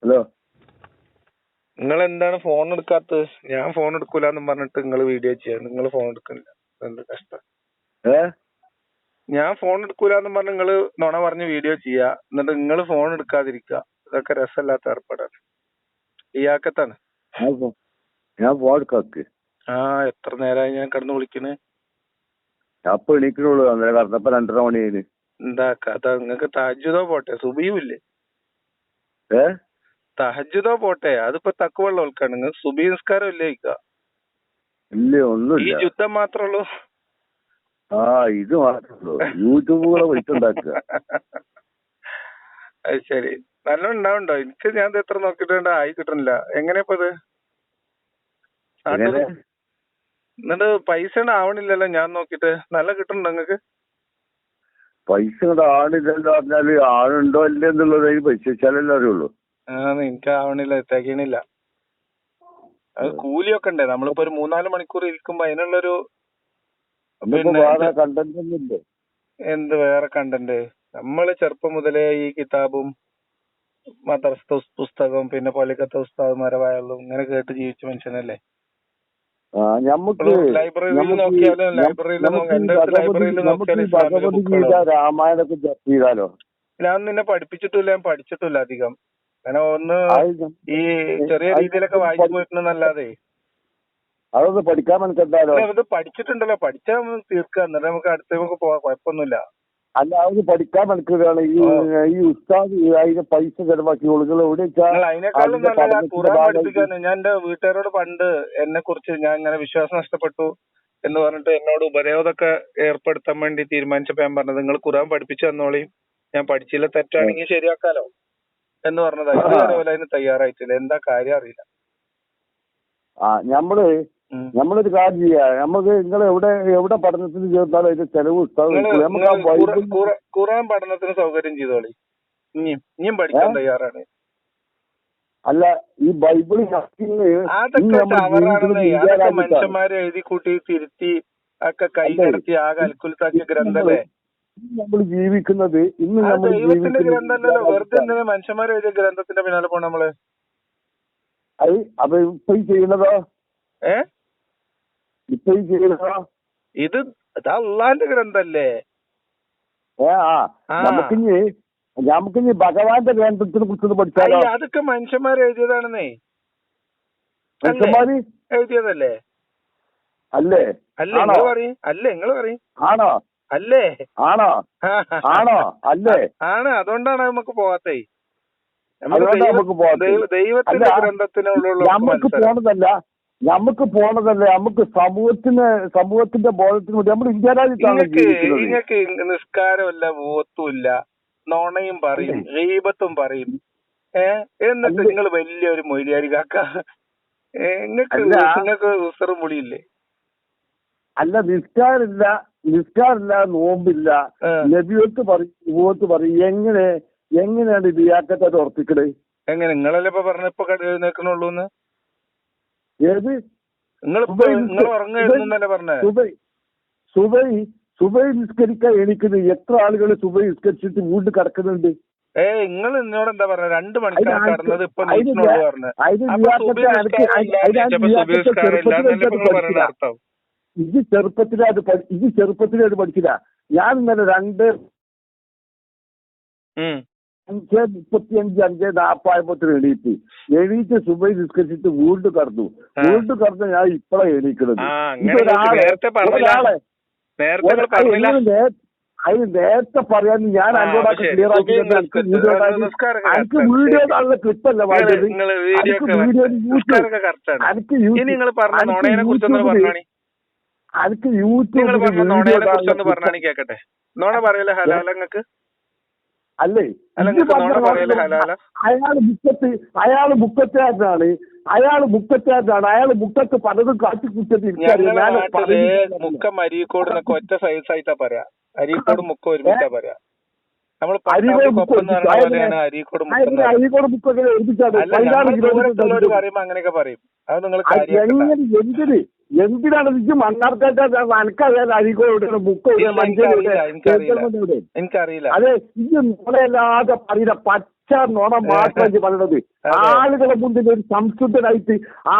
Hello, നിങ്ങൾ എന്താണ് phone എടുക്കാത്തത്? ഞാൻ ഫോൺ എടുക്കൂലെന്ന് പറഞ്ഞിട്ട് നിങ്ങൾ വീഡിയോ ചെയ്യാം. നിങ്ങൾ ഫോൺ എടുക്കുന്നില്ല, എന്ത് കഷ്ടം. ഞാൻ ഫോൺ എടുക്കൂലെന്ന് പറഞ്ഞ് നിങ്ങൾ നുണ പറഞ്ഞ് വീഡിയോ ചെയ്യാ, എന്നിട്ട് നിങ്ങൾ ഫോൺ എടുക്കാതിരിക്കുക. ഇതൊക്കെ രസമല്ലാത്ത ഏർപ്പാടാണ്. ഇയാക്കത്താണ്. ഞാൻ ഫോൺ എടുക്കാക്ക്. എത്ര നേരമായി ഞാൻ കിടന്ന് വിളിക്കണ്. അപ്പൊ എണീക്കണുള്ളൂ. അന്നേരം കടന്നപ്പോ 2:30 മണിയായിന്. എന്താ കഥ? നിങ്ങൾക്ക് തഹജ്ജുദോ പോട്ടെ, സുബഹിയും ഇല്ലേ? തഹജ്ജുദോ പോട്ടെ, അതിപ്പോ തക്കുവള്ള ഉൾക്കാണ്. നിങ്ങൾ സുബഹി നിസ്കാരം ഇല്ലേ? ഇല്ല, ഒന്നുമില്ല. ഈ യുദ്ധം മാത്രമേ ഉള്ളൂ. ഇത് മാത്രമല്ലോ. യൂട്യൂബ് കൂടെ വെച്ചുണ്ടാക്കുക. അത് ശരി. നല്ല ഉണ്ടാവുണ്ടോ? എനിക്ക് ഞാൻ എത്ര നോക്കിട്ടുണ്ട്, ആയി കിട്ടണില്ല. എങ്ങനെയപ്പത്? എന്നിട്ട് പൈസ ആവണില്ലല്ലോ ഞാൻ നോക്കിട്ട്. നല്ല കിട്ടുന്നുണ്ടോ നിങ്ങക്ക്? പൈസ ആണില്ലല്ലോ പറഞ്ഞാല് ആളുണ്ടോ ഇല്ല എന്നുള്ളത് അതിന് പൈസ വെച്ചാലല്ലേ അറിയുള്ളൂ. എനിക്ക് ആവണില്ല, തികയണില്ല. അത് കൂലിയൊക്കെ ഉണ്ടേ. നമ്മളിപ്പോ ഒരു 3-4 മണിക്കൂർ ഇരിക്കുമ്പോ അതിനുള്ളൊരു എന്ത് വേറെ കണ്ടന്റ്. നമ്മള് ചെറുപ്പം മുതലേ ഈ കിതാബും മദ്രസ പുസ്തകവും പിന്നെ പള്ളിക്കത്തെ ഉസ്താദുമാരെ വയലും ഇങ്ങനെ കേട്ട് ജീവിച്ച മനുഷ്യനല്ലേ. ലൈബ്രറിയിൽ നോക്കിയാലും രാമായണൊക്കെ ചെയ്താലോ. ഞാൻ നിന്നെ പഠിപ്പിച്ചിട്ടില്ല, ഞാൻ പഠിച്ചിട്ടില്ല അധികം. അങ്ങനെ ഒന്ന് ഈ ചെറിയ രീതിയിലൊക്കെ വായിച്ചു പോയിട്ടുണ്ടെന്നല്ലാതെ അതൊന്ന് പഠിക്കാൻ മനസ്സിലാലോ. അത് പഠിച്ചിട്ടുണ്ടല്ലോ, പഠിച്ചാൽ തീർക്കുക. എന്നിട്ട് നമുക്ക് അടുത്ത നമുക്ക് പോവാം, കുഴപ്പമൊന്നുമില്ല. അല്ല, അവര് പഠിക്കാൻ മനസ്സിലാണ്. ഈ ഉസ്താദ് അതിന് പൈസ ചെലവാക്കി അതിനേക്കാളും നല്ല ഖുർആൻ പഠിപ്പിക്കാൻ. ഞാൻ എന്റെ വീട്ടുകാരോട് പണ്ട് എന്നെ കുറിച്ച് ഞാൻ ഇങ്ങനെ വിശ്വാസം നഷ്ടപ്പെട്ടു എന്ന് പറഞ്ഞിട്ട് എന്നോട് ഉപരോധമൊക്കെ ഏർപ്പെടുത്താൻ വേണ്ടി തീരുമാനിച്ചപ്പോ ഞാൻ പറഞ്ഞത്, നിങ്ങൾ ഖുർആൻ പഠിപ്പിച്ചു തന്നോളി, ഞാൻ പഠിച്ചില്ല, തെറ്റാണെങ്കിൽ ശരിയാക്കാലോ എന്ന് പറഞ്ഞതാ. ഇതുവരെ പോലെ അതിന് തയ്യാറായിട്ടില്ല. എന്താ കാര്യം അറിയില്ല. നമ്മളൊരു കാര്യം ചെയ്യാ. നമുക്ക് നിങ്ങൾ എവിടെ പഠനത്തിന് ചേർന്നാലും അതിന്റെ ചെലവ് ഖുർആൻ പഠനത്തിന് സൗകര്യം ചെയ്തോളി. ഇനിയും പഠിക്കാൻ തയ്യാറാണ്. അല്ല, ഈ ബൈബിൾ അതൊക്കെ മനുഷ്യന്മാരെ എഴുതി കൂട്ടി തിരുത്തി ഒക്കെ കൈകടത്തി ആകെ അൽക്കുലത്താക്കിയ ഗ്രന്ഥല്ലേ നമ്മൾ ജീവിക്കുന്നത്. ദൈവത്തിന്റെ ഗ്രന്ഥമല്ലല്ലോ. വെറുതെ എന്തിനാ മനുഷ്യന്മാരെ എഴുതിയ ഗ്രന്ഥത്തിന്റെ പിന്നാലെ പോണ നമ്മള്? അപ്പൊ ഇപ്പൊ ഈ ചെയ്യുന്നതോ ഇത് അള്ളാന്റെ ഗ്രന്ഥല്ലേ. നമുക്കിനി ഭഗവാന്റെ ഗ്രന്ഥത്തിനെ കുറിച്ച് പഠിച്ചാലോ? അതൊക്കെ മനുഷ്യന്മാർ എഴുതിയതാണെന്നേ. എഴുതിയതല്ലേ? അല്ലേ? അല്ലേ? നിങ്ങൾ പറയും. അല്ലേ? നിങ്ങൾ പറയും. ആണോ? അല്ലേ? ആണോ? ആണോ? അല്ലേ? ആണ്. അതുകൊണ്ടാണ് നമുക്ക് പോവാത്തേ. ദൈവത്തിന്റെ ഗ്രന്ഥത്തിനുള്ള നമുക്ക് പോണതല്ല. നമുക്ക് സമൂഹത്തിന്റെ ബോധത്തിന് വേണ്ടി നമ്മൾ ഇന്ത്യ രാജ്യത്താണ് ജീവിക്കുന്നത്. നിങ്ങൾക്ക് നിസ്കാരമില്ല, വോത്തുമില്ല, നുണയും പറയും, ഗീബത്തും പറയും. എന്നിട്ട് നിങ്ങൾ വലിയൊരു മൊയ്ലിയാരി കാക്ക. നിങ്ങൾക്ക് ഉസറും മുടിയില്ലേ? അല്ല, നിസ്കാരമില്ല, നോമ്പില്ല, നബിയോത്ത് പറയും. എങ്ങനെയാണ് ഇത് യാക്കത്തെ ഉറപ്പിക്കണേ? എങ്ങനെ? നിങ്ങളല്ലേ ഇപ്പൊ പറഞ്ഞ ഇപ്പൊ നിൽക്കണുള്ളൂ? ഏത്? നിങ്ങൾ ഉറങ്ങുന്നല്ലേ പറഞ്ഞേ? സുബൈ നിസ്കരിക്കാൻ എണീക്കുന്നത് എത്ര ആളുകൾ സുബൈ നിസ്കരിച്ചിട്ട് വീണ്ടും കിടക്കുന്നുണ്ട്? നിങ്ങൾ എന്നോട് എന്താ പറഞ്ഞ 2 മണിക്കൂർ കടന്നത് ഇപ്പൊ പറഞ്ഞു. ഇത് ചെറുപ്പത്തിലേ അത് പഠിച്ചില്ല. ഞാൻ ഇന്നലെ 5:35 എണീറ്റ് സുബൈ നിസ്കരിച്ചിട്ട് വീണ്ടും കടന്നു. ഞാൻ ഇപ്പഴാ എണീക്കുന്നത്. അതിന് നേരത്തെ പറയാൻ ഞാൻ അങ്ങോട്ടൊക്കെ ക്ലിയർ ആക്കി. എനിക്ക് വീഡിയോ കാണുന്ന ക്ലിപ്പല്ല വേണ്ടത്. എനിക്ക് കേക്കട്ടെ. നോണ പറയല്ലേ ഹലാലങ്ങക്ക്? അല്ലേ? അയാള് മുക്കറ്റാരനാണ്. അയാള് മുക്കത്ത് പലതും കാട്ടിക്കുറ്റത്. മുക്കം അരീക്കോട് ഒറ്റ സൈസായിട്ടാ പറയാ. അരീക്കോട് മുക്കം ഒരുമിച്ചാ പറയാ. നമ്മൾ അരീക്കോട് പറയുമ്പോ അങ്ങനെയൊക്കെ പറയും. അത് നിങ്ങൾ എന്തിനാണ് മനക്കറിയാൻ അരീക്കോട് മുക്കം എനിക്കറിയില്ല. അതെ, ഇത് നമ്മളല്ലാതെ പറയുന്ന നുണ മാത്രം പറയുന്നത്. ആളുകളെ മുന്നിൽ ഒരു സംശുദ്ധനായിട്ട്,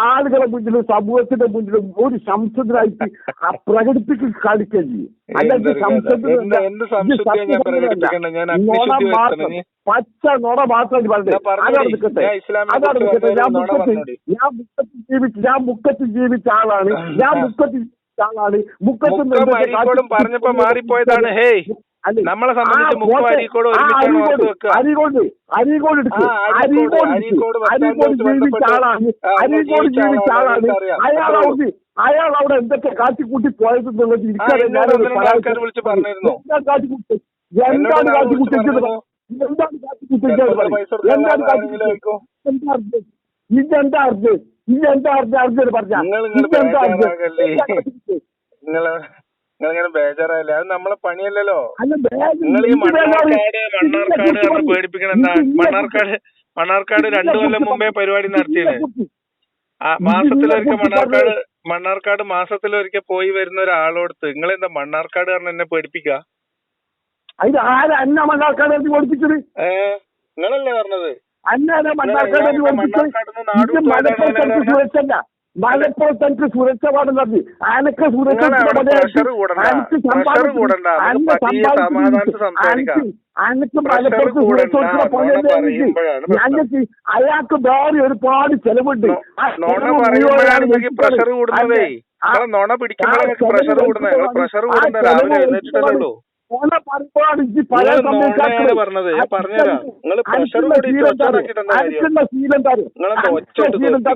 ആളുകളെ മുന്നിലും സമൂഹത്തിന്റെ മുന്നിലും ഒരു സംശുദ്ധനായിട്ട് പ്രകടിപ്പിച്ച് കാണിക്കുകയും അല്ലെങ്കിൽ പച്ച നുണ മാത്രം പറഞ്ഞത്. അതാണ് നിൽക്കട്ടെ, അതാണ് നിൽക്കട്ടെ. ഞാൻ മുക്കത്ത് ജീവിച്ച ആളാണ്, ഞാൻ മുക്കത്ത് ആളാണ്. മുക്കത്ത് പറഞ്ഞപ്പോ മാറിപ്പോയതാണ്. നമ്മളെ സംബന്ധിച്ച് അരീക്കോട് ജീവിച്ച ആളാണ്, അരീക്കോട് ജീവിച്ച ആളാണ്. അയാൾ അവിടെ എന്തൊക്കെ കാട്ടിക്കൂട്ടി പോയതെന്നുള്ളത് പറഞ്ഞിരുന്നു. എന്താണ് കാട്ടിക്കൂട്ടി എന്താണ് കാട്ടിക്കൂട്ടിച്ചത്? ഇതെന്താ അർജൻ? ഇതെന്താ അർജൻ പറഞ്ഞ നിങ്ങളിങ്ങനെ ബേജാറായില്ലേ? അത് നമ്മളെ പണിയല്ലല്ലോ. നിങ്ങൾ ഈ മണ്ണാർക്കാട് പേടിപ്പിക്കണം. എന്താ മണ്ണാർക്കാട് 2 കൊല്ലം മുമ്പേ പരിപാടി നടത്തിയത്. മണ്ണാർക്കാട് മാസത്തിലൊരിക്കൽ പോയി വരുന്ന ഒരാളോടത്ത് നിങ്ങളെന്താ മണ്ണാർക്കാട് കാരണം എന്നെ പേടിപ്പിക്കുക? അത് ആരാ അന്ന മണ്ണാർക്കാട് പഠിപ്പിച്ചത്? നിങ്ങളല്ലേ പറഞ്ഞത്? അന്നാണ് മണ്ണാർക്കാട് സുരക്ഷ. മലപ്പുറത്ത് എനിക്ക് സുരക്ഷ പാടും നടത്തി. അനക്ക് സുരക്ഷ അനക്ക് മലപ്പുറത്ത് സുരക്ഷ ഞങ്ങൾക്ക് അയാൾക്ക് വേറെ ഒരുപാട് ചെലവുണ്ട്.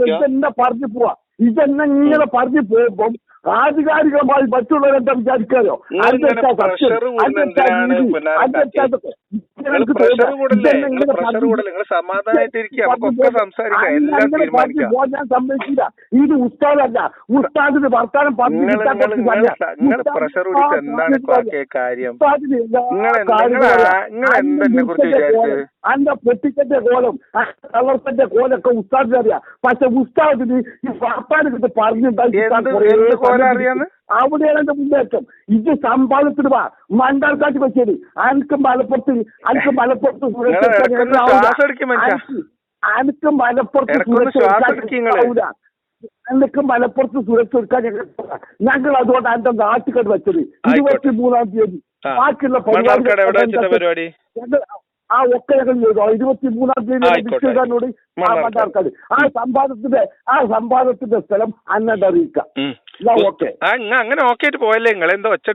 ഇതെന്നെ പറഞ്ഞു പോവാ. ഇതെന്നെ ഇങ്ങനെ പറഞ്ഞു പോകുമ്പം ആധികാരികമായി മറ്റുള്ളവരെന്താ വിചാരിക്കാരോ? ഞാൻ സമ്മതിക്കില്ല. ഇത് ഉസ്താദല്ല. ഉസ്താദിന് വർത്താനം പറഞ്ഞു അന്റെ പൊട്ടിക്കന്റെ കോലം കള്ളത്തിന്റെ കോലൊക്കെ ഉസ്താദിന് അറിയാം. പക്ഷെ ഉസ്താദിന് ഈ വർത്താനം കിട്ടി പറഞ്ഞുണ്ടാക്കി അവിടെയാണ് എന്റെ മുന്നേറ്റം. ഇത് സമ്പാദത്തിന് വാ മണ്ടാർക്കാട്ട് വെച്ചത്. അനക്ക് മലപ്പുറത്ത് സുരക്ഷ അനക്ക് മലപ്പുറത്ത് സുരക്ഷ എടുക്കാൻ ഞങ്ങൾ അതുകൊണ്ട് എന്റെ നാട്ടുകാർ വെച്ചത് 23-ാം തീയതി. ബാക്കിയുള്ള പരിപാടി ആ ഒക്കെ ഞങ്ങൾ ചെയ്തു. 23-ാം തീയതി വിശ്വകാരനോട് ആ മണ്ണാർക്കാട് ആ സമ്പാദത്തിന്റെ സ്ഥലം അന്നോട് അറിയിക്കാം. ഓക്കെ അങ്ങനെ ഓക്കെ ആയിട്ട് പോയല്ലേ നിങ്ങൾ? എന്താ ഒച്ച